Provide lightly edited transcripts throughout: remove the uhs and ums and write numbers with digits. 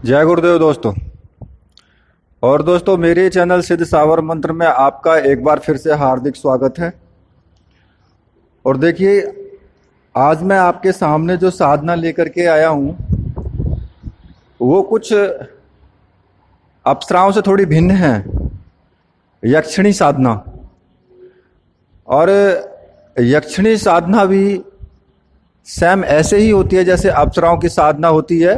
जय गुरुदेव दोस्तों। और दोस्तों, मेरे चैनल सिद्ध सावर मंत्र में आपका एक बार फिर से हार्दिक स्वागत है। और देखिए, आज मैं आपके सामने जो साधना लेकर के आया हूँ वो कुछ अप्सराओं से थोड़ी भिन्न है। यक्षिणी साधना। और यक्षिणी साधना भी सेम ऐसे ही होती है जैसे अप्सराओं की साधना होती है,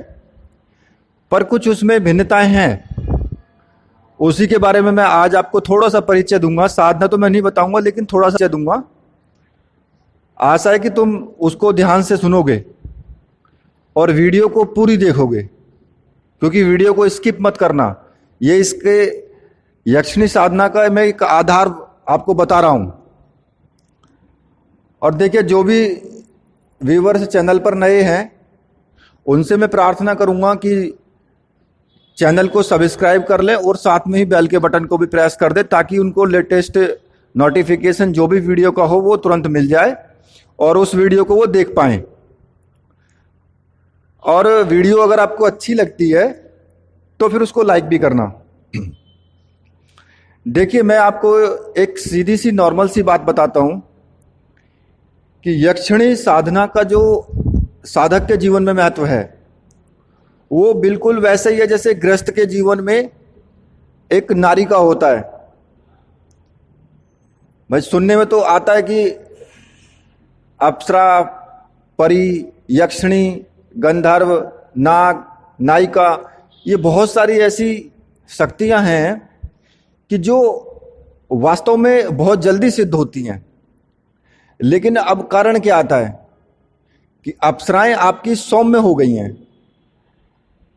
पर कुछ उसमें भिन्नताएं हैं। उसी के बारे में मैं आज आपको थोड़ा सा परिचय दूंगा। साधना तो मैं नहीं बताऊंगा, लेकिन थोड़ा सा परिचय दूंगा। आशा है कि तुम उसको ध्यान से सुनोगे और वीडियो को पूरी देखोगे, क्योंकि वीडियो को स्किप मत करना। ये इसके यक्षिणी साधना का मैं एक आधार आपको बता रहा हूं। और देखिए, जो भी व्यूवर्स चैनल पर नए हैं उनसे मैं प्रार्थना करूंगा कि चैनल को सब्सक्राइब कर लें और साथ में ही बेल के बटन को भी प्रेस कर दें, ताकि उनको लेटेस्ट नोटिफिकेशन जो भी वीडियो का हो वो तुरंत मिल जाए और उस वीडियो को वो देख पाएं। और वीडियो अगर आपको अच्छी लगती है तो फिर उसको लाइक भी करना। देखिए, मैं आपको एक सीधी सी नॉर्मल सी बात बताता हूं कि यक्षिणी साधना का जो साधक के जीवन में महत्व है वो बिल्कुल वैसे ही है जैसे गृहस्थ के जीवन में एक नारी का होता है। भाई, सुनने में तो आता है कि अप्सरा, परी, यक्षिणी, गंधर्व, नाग, नायिका, ये बहुत सारी ऐसी शक्तियां हैं कि जो वास्तव में बहुत जल्दी सिद्ध होती हैं। लेकिन अब कारण क्या आता है कि अप्सराएं आपकी सौम्य हो गई हैं,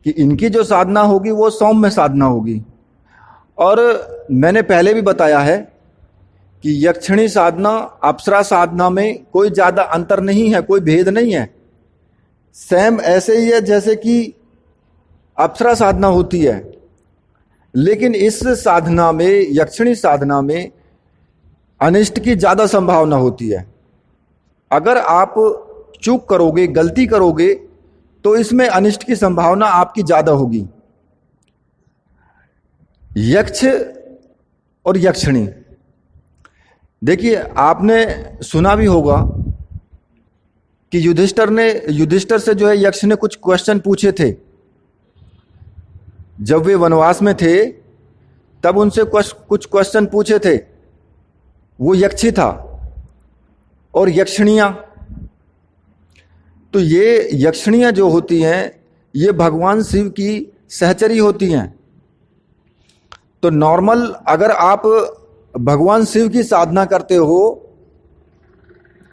कि इनकी जो साधना होगी वो सौम्य साधना होगी। और मैंने पहले भी बताया है कि यक्षिणी साधना अप्सरा साधना में कोई ज़्यादा अंतर नहीं है, कोई भेद नहीं है। सेम ऐसे ही है जैसे कि अप्सरा साधना होती है। लेकिन इस साधना में, यक्षिणी साधना में अनिष्ट की ज़्यादा संभावना होती है। अगर आप चूक करोगे, गलती करोगे, तो इसमें अनिष्ट की संभावना आपकी ज्यादा होगी। यक्ष और यक्षिणी, देखिए, आपने सुना भी होगा कि युधिष्ठिर से जो है यक्ष ने कुछ क्वेश्चन पूछे थे। जब वे वनवास में थे तब उनसे कुछ क्वेश्चन पूछे थे। वो यक्षी था और यक्षिणियां, तो ये यक्षिणियां जो होती हैं ये भगवान शिव की सहचरी होती हैं। तो नॉर्मल अगर आप भगवान शिव की साधना करते हो,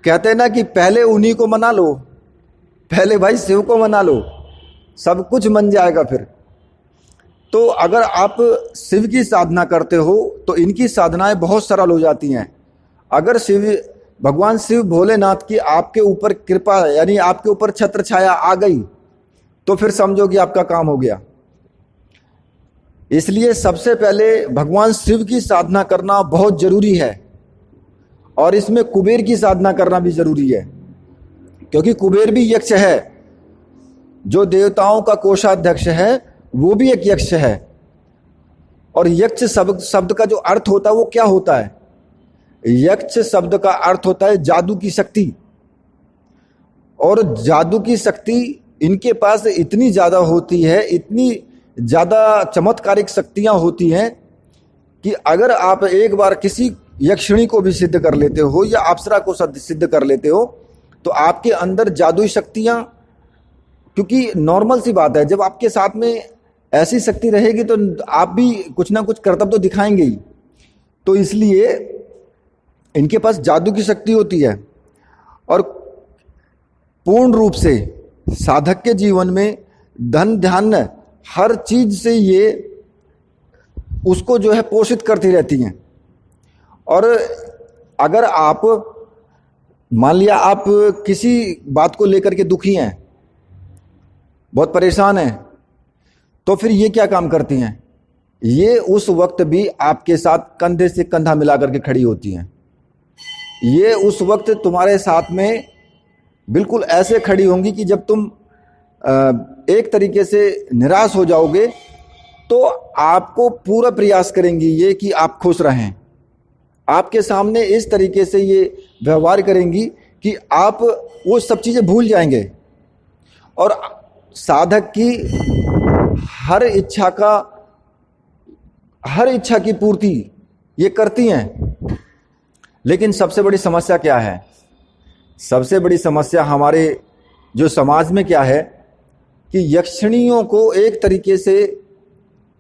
कहते हैं ना कि पहले उन्हीं को मना लो, पहले भाई शिव को मना लो, सब कुछ मन जाएगा फिर। तो अगर आप शिव की साधना करते हो तो इनकी साधनाएं बहुत सरल हो जाती हैं। अगर भगवान शिव भोलेनाथ की आपके ऊपर कृपा, यानी आपके ऊपर छत्र छाया आ गई, तो फिर समझो कि आपका काम हो गया। इसलिए सबसे पहले भगवान शिव की साधना करना बहुत जरूरी है। और इसमें कुबेर की साधना करना भी जरूरी है, क्योंकि कुबेर भी यक्ष है। जो देवताओं का कोषाध्यक्ष है वो भी एक यक्ष है। और यक्ष शब्द का जो अर्थ होता है वो क्या होता है? यक्ष शब्द का अर्थ होता है जादू की शक्ति। और जादू की शक्ति इनके पास इतनी ज्यादा होती है, इतनी ज्यादा चमत्कारिक शक्तियां होती हैं कि अगर आप एक बार किसी यक्षिणी को भी सिद्ध कर लेते हो या अप्सरा को सिद्ध कर लेते हो, तो आपके अंदर जादुई शक्तियां, क्योंकि नॉर्मल सी बात है, जब आपके साथ में ऐसी शक्ति रहेगी तो आप भी कुछ ना कुछ करतब तो दिखाएंगे ही। तो इसलिए इनके पास जादू की शक्ति होती है। और पूर्ण रूप से साधक के जीवन में धन ध्यान हर चीज से ये उसको जो है पोषित करती रहती हैं। और अगर आप मान लिया आप किसी बात को लेकर के दुखी हैं, बहुत परेशान हैं, तो फिर ये क्या काम करती हैं? ये उस वक्त भी आपके साथ कंधे से कंधा मिला करके खड़ी होती हैं। ये उस वक्त तुम्हारे साथ में बिल्कुल ऐसे खड़ी होंगी कि जब तुम एक तरीके से निराश हो जाओगे, तो आपको पूरा प्रयास करेंगी ये कि आप खुश रहें। आपके सामने इस तरीके से ये व्यवहार करेंगी कि आप वो सब चीज़ें भूल जाएंगे और साधक की हर इच्छा की पूर्ति ये करती हैं। लेकिन सबसे बड़ी समस्या क्या है? सबसे बड़ी समस्या हमारे जो समाज में क्या है कि यक्षिणियों को एक तरीके से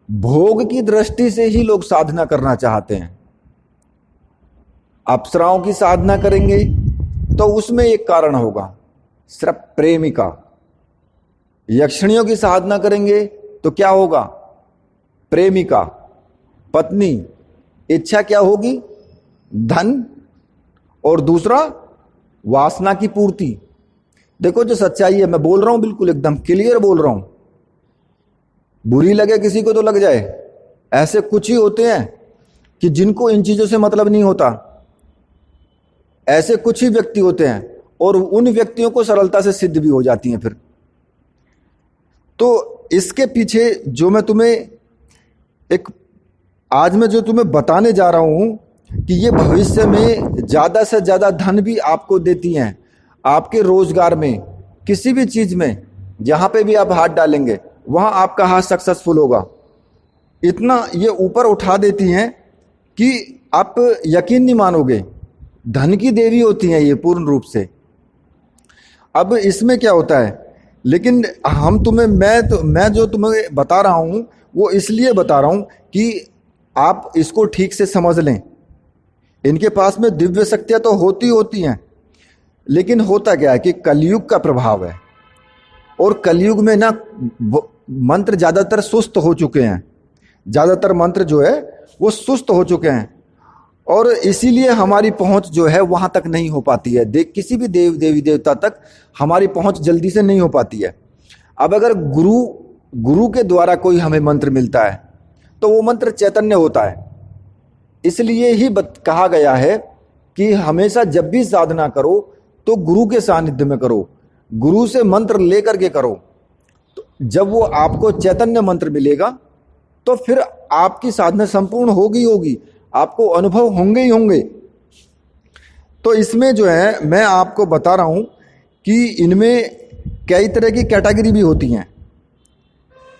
भोग की दृष्टि से ही लोग साधना करना चाहते हैं। अप्सराओं की साधना करेंगे तो उसमें एक कारण होगा, सिर्फ प्रेमिका। यक्षिणियों की साधना करेंगे तो क्या होगा? प्रेमिका, पत्नी। इच्छा क्या होगी? धन, और दूसरा वासना की पूर्ति। देखो जो सच्चाई है, मैं बोल रहा हूं बिल्कुल एकदम क्लियर बोल रहा हूं, बुरी लगे किसी को तो लग जाए। ऐसे कुछ ही होते हैं कि जिनको इन चीजों से मतलब नहीं होता, ऐसे कुछ ही व्यक्ति होते हैं और उन व्यक्तियों को सरलता से सिद्ध भी हो जाती हैं। फिर तो इसके पीछे जो मैं तुम्हें आज मैं जो तुम्हें बताने जा रहा हूं कि ये भविष्य में ज्यादा से ज्यादा धन भी आपको देती हैं। आपके रोजगार में, किसी भी चीज में जहां पे भी आप हाथ डालेंगे वहां आपका हाथ सक्सेसफुल होगा। इतना ये ऊपर उठा देती हैं कि आप यकीन नहीं मानोगे। धन की देवी होती हैं ये पूर्ण रूप से। अब इसमें क्या होता है, लेकिन मैं जो तुम्हें बता रहा हूं वो इसलिए बता रहा हूं कि आप इसको ठीक से समझ लें। इनके पास में दिव्य शक्तियां तो होती हैं, लेकिन होता क्या है कि कलयुग का प्रभाव है, और कलयुग में ना मंत्र ज्यादातर सुस्त हो चुके हैं। ज्यादातर मंत्र जो है वो सुस्त हो चुके हैं, और इसीलिए हमारी पहुंच जो है वहां तक नहीं हो पाती है। किसी भी देवी देवता तक हमारी पहुंच जल्दी से नहीं हो पाती है। अब अगर गुरु के द्वारा कोई हमें मंत्र मिलता है तो वो मंत्र चैतन्य होता है। इसलिए ही कहा गया है कि हमेशा जब भी साधना करो तो गुरु के सानिध्य में करो, गुरु से मंत्र लेकर के करो। तो जब वो आपको चैतन्य मंत्र मिलेगा तो फिर आपकी साधना संपूर्ण होगी, आपको अनुभव होंगे ही होंगे। तो इसमें जो है मैं आपको बता रहा हूं कि इनमें कई तरह की कैटेगरी भी होती हैं।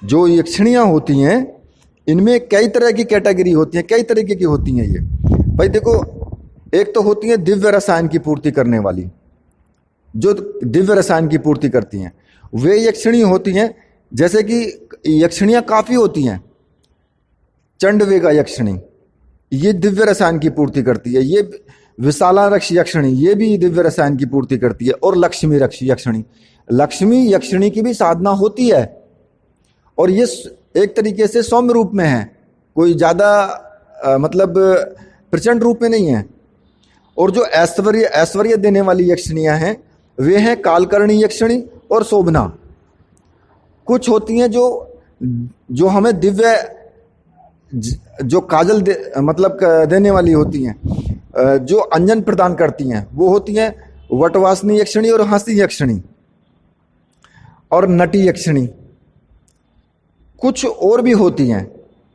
जो यक्षिणियां होती हैं इनमें कई तरह की कैटेगरी होती हैं, कई तरीके की होती हैं ये। भाई देखो, एक तो होती है दिव्य रसायन की पूर्ति करने वाली, जो दिव्य रसायन की पूर्ति करती हैं। वे यक्षिणी होती हैं, जैसे कि यक्षिणियां काफी होती हैं। चंडवेगा यक्षिणी, ये दिव्य रसायन की पूर्ति करती है। ये विशाला रक्ष यक्षिणी, ये भी दिव्य रसायन की पूर्ति करती है। और लक्ष्मी रक्ष यक्षिणी, लक्ष्मी यक्षिणी की भी साधना होती है, और ये एक तरीके से सौम्य रूप में है, कोई ज्यादा मतलब प्रचंड रूप में नहीं है। और जो ऐश्वर्य देने वाली यक्षिणियां हैं वे हैं कालकर्णी यक्षिणी और शोभना। कुछ होती हैं जो हमें दिव्य जो काजल देने वाली होती हैं, जो अंजन प्रदान करती हैं, वो होती हैं वटवासनी यक्षिणी और हंसी यक्षिणी और नटी यक्षिणी। कुछ और भी होती हैं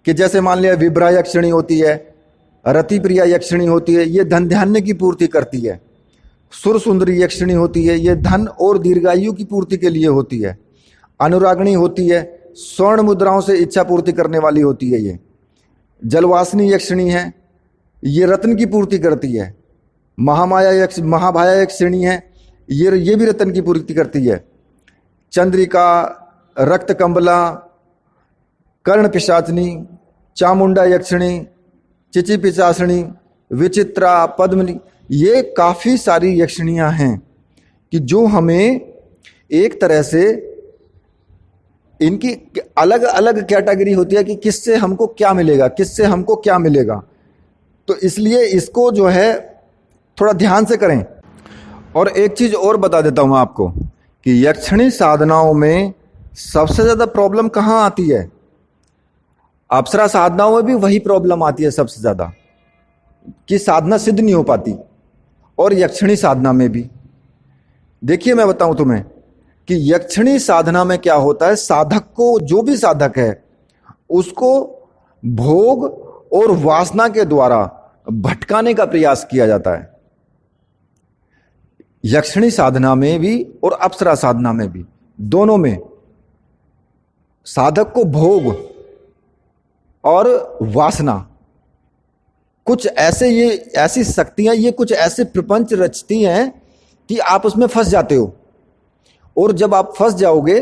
कि जैसे मान लिया विभ्रा यक्षिणी होती है, रति प्रिया यक्षिणी होती है, ये धन धान्य की पूर्ति करती है। सुर सुंदरी यक्षिणी होती है, ये धन और दीर्घायु की पूर्ति के लिए होती है। अनुरागणी होती है, स्वर्ण मुद्राओं से इच्छा पूर्ति करने वाली होती है। ये जलवासनी यक्षिणी है, ये रत्न की पूर्ति करती है। महाभाया यक्षिणी है, ये भी रत्न की पूर्ति करती है। चंद्रिका, रक्त कंबला, कर्ण पिशाचनी, चामुंडा यक्षिणी, चिची पिचासनी, विचित्रा, पद्मनी, ये काफी सारी यक्षिणियां हैं कि जो हमें एक तरह से इनकी अलग अलग कैटेगरी होती है कि किससे हमको क्या मिलेगा, किससे हमको क्या मिलेगा। तो इसलिए इसको जो है थोड़ा ध्यान से करें। और एक चीज और बता देता हूं आपको कि यक्षिणी साधनाओं में सबसे ज्यादा प्रॉब्लम कहां आती है। अप्सरा साधनाओं में भी वही प्रॉब्लम आती है सबसे ज्यादा, कि साधना सिद्ध नहीं हो पाती। और यक्षिणी साधना में भी देखिए, मैं बताऊं तुम्हें, कि यक्षिणी साधना में क्या होता है, साधक को, जो भी साधक है उसको भोग और वासना के द्वारा भटकाने का प्रयास किया जाता है। यक्षिणी साधना में भी और अप्सरा साधना में भी, दोनों में साधक को भोग और वासना, कुछ ऐसे, ये ऐसी शक्तियां, ये कुछ ऐसे प्रपंच रचती हैं कि आप उसमें फंस जाते हो। और जब आप फंस जाओगे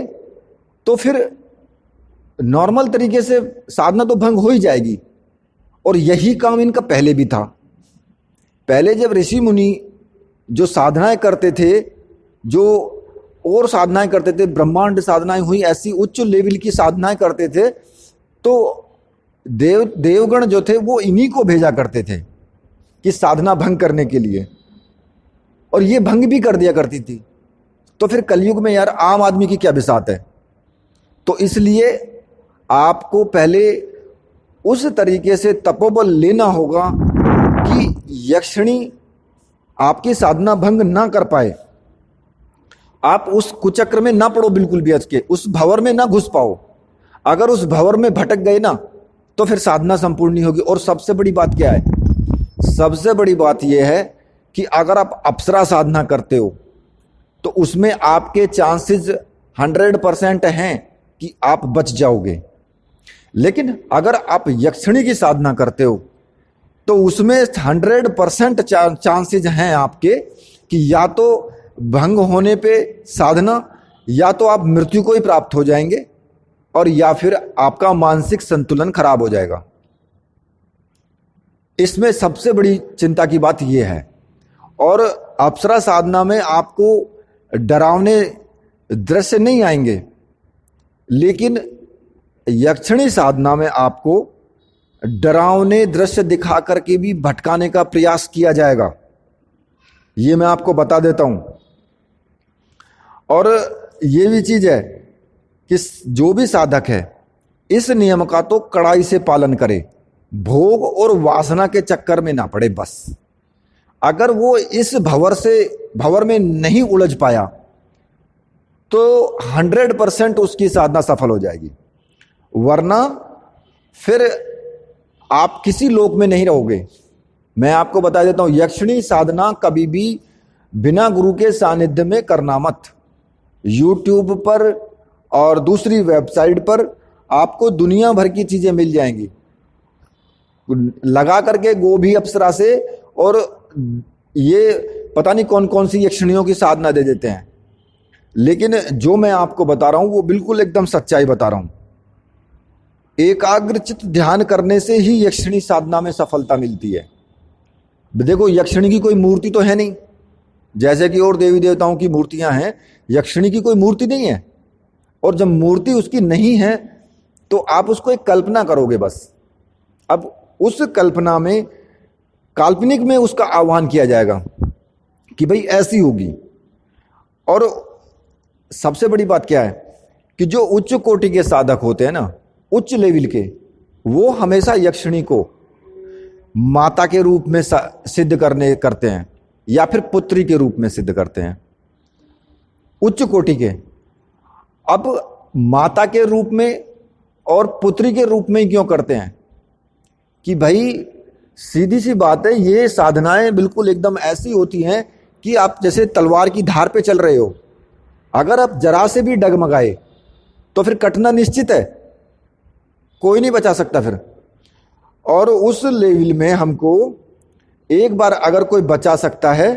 तो फिर नॉर्मल तरीके से साधना तो भंग हो ही जाएगी। और यही काम इनका पहले भी था। पहले जब ऋषि मुनि जो साधनाएं करते थे, जो और साधनाएं करते थे, ब्रह्मांड साधनाएं हुई, ऐसी उच्च लेवल की साधनाएं करते थे, तो देवगण जो थे वो इन्हीं को भेजा करते थे कि साधना भंग करने के लिए, और ये भंग भी कर दिया करती थी। तो फिर कलयुग में यार आम आदमी की क्या बिसात है। तो इसलिए आपको पहले उस तरीके से तपोबल लेना होगा कि यक्षिणी आपकी साधना भंग ना कर पाए, आप उस कुचक्र में ना पड़ो बिल्कुल भी, अटके उस भंवर में ना घुस पाओ। अगर उस भंवर में भटक गए ना तो फिर साधना संपूर्ण नहीं होगी। और सबसे बड़ी बात क्या है, सबसे बड़ी बात यह है कि अगर आप अप्सरा साधना करते हो तो उसमें आपके चांसेस 100% हैं कि आप बच जाओगे। लेकिन अगर आप यक्षिणी की साधना करते हो तो उसमें 100% चांसेस हैं आपके कि या तो भंग होने पे साधना, या तो आप मृत्यु को ही प्राप्त हो जाएंगे, और या फिर आपका मानसिक संतुलन खराब हो जाएगा। इसमें सबसे बड़ी चिंता की बात यह है। और अप्सरा साधना में आपको डरावने दृश्य नहीं आएंगे, लेकिन यक्षिणी साधना में आपको डरावने दृश्य दिखा करके भी भटकाने का प्रयास किया जाएगा। ये मैं आपको बता देता हूं। और ये भी चीज है कि जो भी साधक है इस नियम का तो कड़ाई से पालन करे, भोग और वासना के चक्कर में ना पड़े। बस अगर वो इस भंवर में नहीं उलझ पाया तो 100% उसकी साधना सफल हो जाएगी, वरना फिर आप किसी लोक में नहीं रहोगे। मैं आपको बता देता हूं, यक्षिणी साधना कभी भी बिना गुरु के सानिध्य में करना मत। यूट्यूब पर और दूसरी वेबसाइट पर आपको दुनिया भर की चीजें मिल जाएंगी, लगा करके गोभी अप्सरा से, और ये पता नहीं कौन कौन सी यक्षिणियों की साधना दे देते हैं। लेकिन जो मैं आपको बता रहा हूं वो बिल्कुल एकदम सच्चाई बता रहा हूं। एकाग्रचित ध्यान करने से ही यक्षिणी साधना में सफलता मिलती है। देखो, यक्षिणी की कोई मूर्ति तो है नहीं, जैसे कि और देवी देवताओं की मूर्तियां हैं, यक्षिणी की कोई मूर्ति नहीं है। और जब मूर्ति उसकी नहीं है तो आप उसको एक कल्पना करोगे बस। अब उस कल्पना में, काल्पनिक में उसका आह्वान किया जाएगा कि भाई ऐसी होगी। और सबसे बड़ी बात क्या है कि जो उच्च कोटि के साधक होते हैं ना, उच्च लेवल के, वो हमेशा यक्षिणी को माता के रूप में सिद्ध करते हैं, या फिर पुत्री के रूप में सिद्ध करते हैं, उच्च कोटि के। अब माता के रूप में और पुत्री के रूप में क्यों करते हैं कि भाई सीधी सी बात है, ये साधनाएं बिल्कुल एकदम ऐसी होती हैं कि आप जैसे तलवार की धार पे चल रहे हो, अगर आप जरा से भी डगमगाए तो फिर कटना निश्चित है, कोई नहीं बचा सकता फिर। और उस लेवल में हमको एक बार अगर कोई बचा सकता है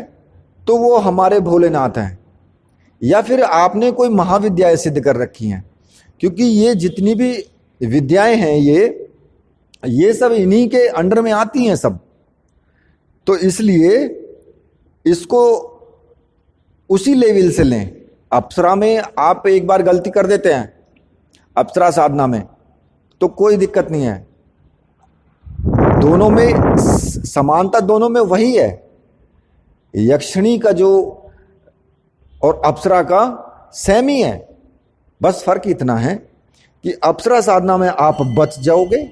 तो वो हमारे भोलेनाथ हैं, या फिर आपने कोई महाविद्याएं सिद्ध कर रखी हैं। क्योंकि ये जितनी भी विद्याएं हैं ये सब इन्हीं के अंडर में आती हैं सब। तो इसलिए इसको उसी लेवल से लें। अप्सरा में आप एक बार गलती कर देते हैं, अप्सरा साधना में, तो कोई दिक्कत नहीं है। दोनों में समानता, दोनों में वही है। यक्षिणी का जो और अप्सरा का सेम ही है, बस फर्क इतना है कि अप्सरा साधना में आप बच जाओगे,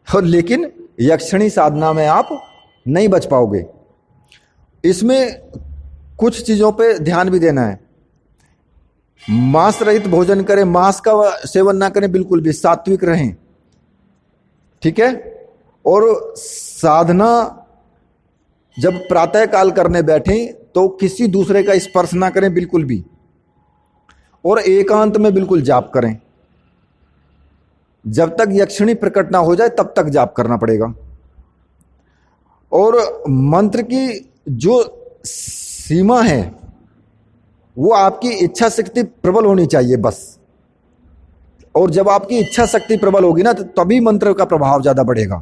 और लेकिन यक्षिणी साधना में आप नहीं बच पाओगे। इसमें कुछ चीज़ों पे ध्यान भी देना है। मांस रहित भोजन करें, मांस का सेवन ना करें, बिल्कुल भी सात्विक रहें, ठीक है। और साधना जब प्रातः काल करने बैठें तो किसी दूसरे का स्पर्श ना करें बिल्कुल भी, और एकांत में बिल्कुल जाप करें। जब तक यक्षिणी प्रकट ना हो जाए तब तक जाप करना पड़ेगा। और मंत्र की जो सीमा है वो आपकी इच्छा शक्ति प्रबल होनी चाहिए बस। और जब आपकी इच्छा शक्ति प्रबल होगी ना तो तभी मंत्र का प्रभाव ज्यादा बढ़ेगा।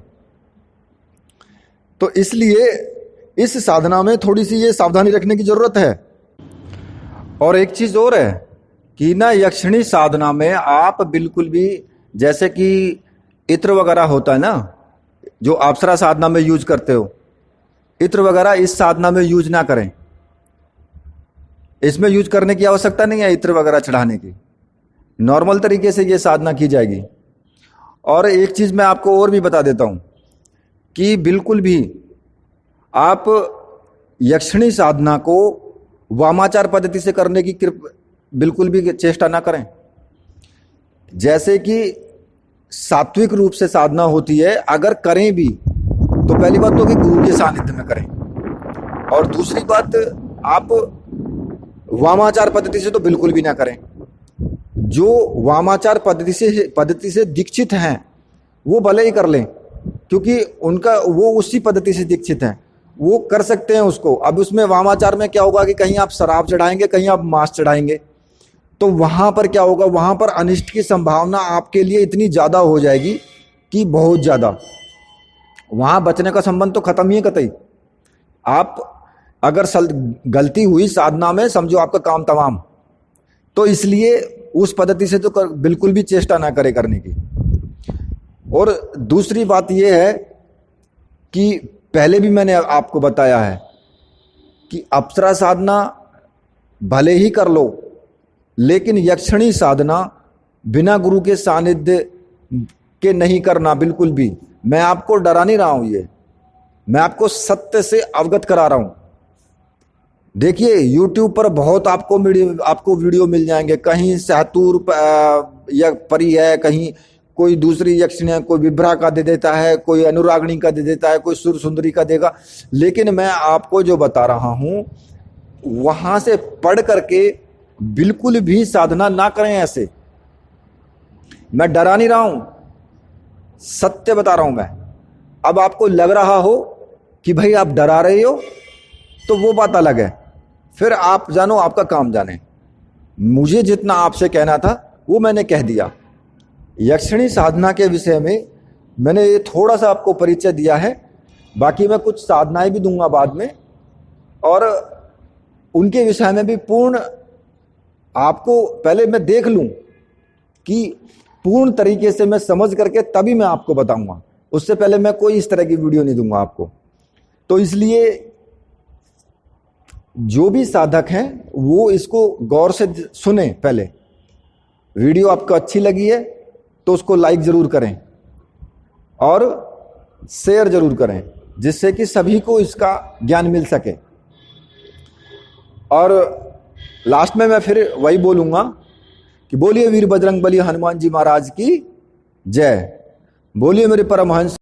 तो इसलिए इस साधना में थोड़ी सी ये सावधानी रखने की जरूरत है। और एक चीज और है कि ना यक्षिणी साधना में आप बिल्कुल भी, जैसे कि इत्र वगैरह होता है ना जो अप्सरा साधना में यूज करते हो, इत्र वगैरह इस साधना में यूज ना करें। इसमें यूज करने की आवश्यकता नहीं है इत्र वगैरह चढ़ाने की, नॉर्मल तरीके से ये साधना की जाएगी। और एक चीज मैं आपको और भी बता देता हूं कि बिल्कुल भी आप यक्षिणी साधना को वामाचार पद्धति से करने की बिल्कुल भी चेष्टा ना करें। जैसे कि सात्विक रूप से साधना होती है, अगर करें भी तो पहली बात तो कि गुरु के सानिध्य में करें, और दूसरी बात आप वामाचार पद्धति से तो बिल्कुल भी ना करें। जो वामाचार पद्धति से दीक्षित हैं वो भले ही कर लें, क्योंकि उनका वो उसी पद्धति से दीक्षित हैं, वो कर सकते हैं उसको। अब उसमें वामाचार में क्या होगा कि कहीं आप शराब चढ़ाएंगे, कहीं आप मांस चढ़ाएंगे, तो वहां पर क्या होगा, वहां पर अनिष्ट की संभावना आपके लिए इतनी ज्यादा हो जाएगी कि बहुत ज्यादा, वहां बचने का संबंध तो खत्म ही है कतई। आप अगर गलती हुई साधना में, समझो आपका काम तमाम। तो इसलिए उस पद्धति से तो बिल्कुल भी चेष्टा ना करे करने की। और दूसरी बात यह है कि पहले भी मैंने आपको बताया है कि अप्सरा साधना भले ही कर लो, लेकिन यक्षिणी साधना बिना गुरु के सानिध्य के नहीं करना बिल्कुल भी। मैं आपको डरा नहीं रहा हूं, ये मैं आपको सत्य से अवगत करा रहा हूं। देखिए YouTube पर बहुत आपको वीडियो मिल जाएंगे, कहीं सहतूर या परी है, कहीं कोई दूसरी यक्षिणी है, कोई विभ्रा का दे देता है, कोई अनुरागणी का दे देता है, कोई सुर सुंदरी का देगा। लेकिन मैं आपको जो बता रहा हूं वहां से पढ़ करके बिल्कुल भी साधना ना करें ऐसे। मैं डरा नहीं रहा हूं, सत्य बता रहा हूं मैं। अब आपको लग रहा हो कि भाई आप डरा रहे हो तो वो बात अलग है, फिर आप जानो आपका काम जाने। मुझे जितना आपसे कहना था वो मैंने कह दिया। यक्षिणी साधना के विषय में मैंने ये थोड़ा सा आपको परिचय दिया है, बाकी मैं कुछ साधनाएं भी दूंगा बाद में, और उनके विषय में भी पूर्ण आपको पहले मैं देख लूं कि पूर्ण तरीके से मैं समझ करके तभी मैं आपको बताऊंगा। उससे पहले मैं कोई इस तरह की वीडियो नहीं दूंगा आपको। तो इसलिए जो भी साधक हैं वो इसको गौर से सुने। पहले वीडियो आपको अच्छी लगी है तो उसको लाइक जरूर करें और शेयर जरूर करें, जिससे कि सभी को इसका ज्ञान मिल सके। और लास्ट में मैं फिर वही बोलूंगा कि बोलिए वीर बजरंग बली हनुमान जी महाराज की जय। बोलिए मेरे परमहंस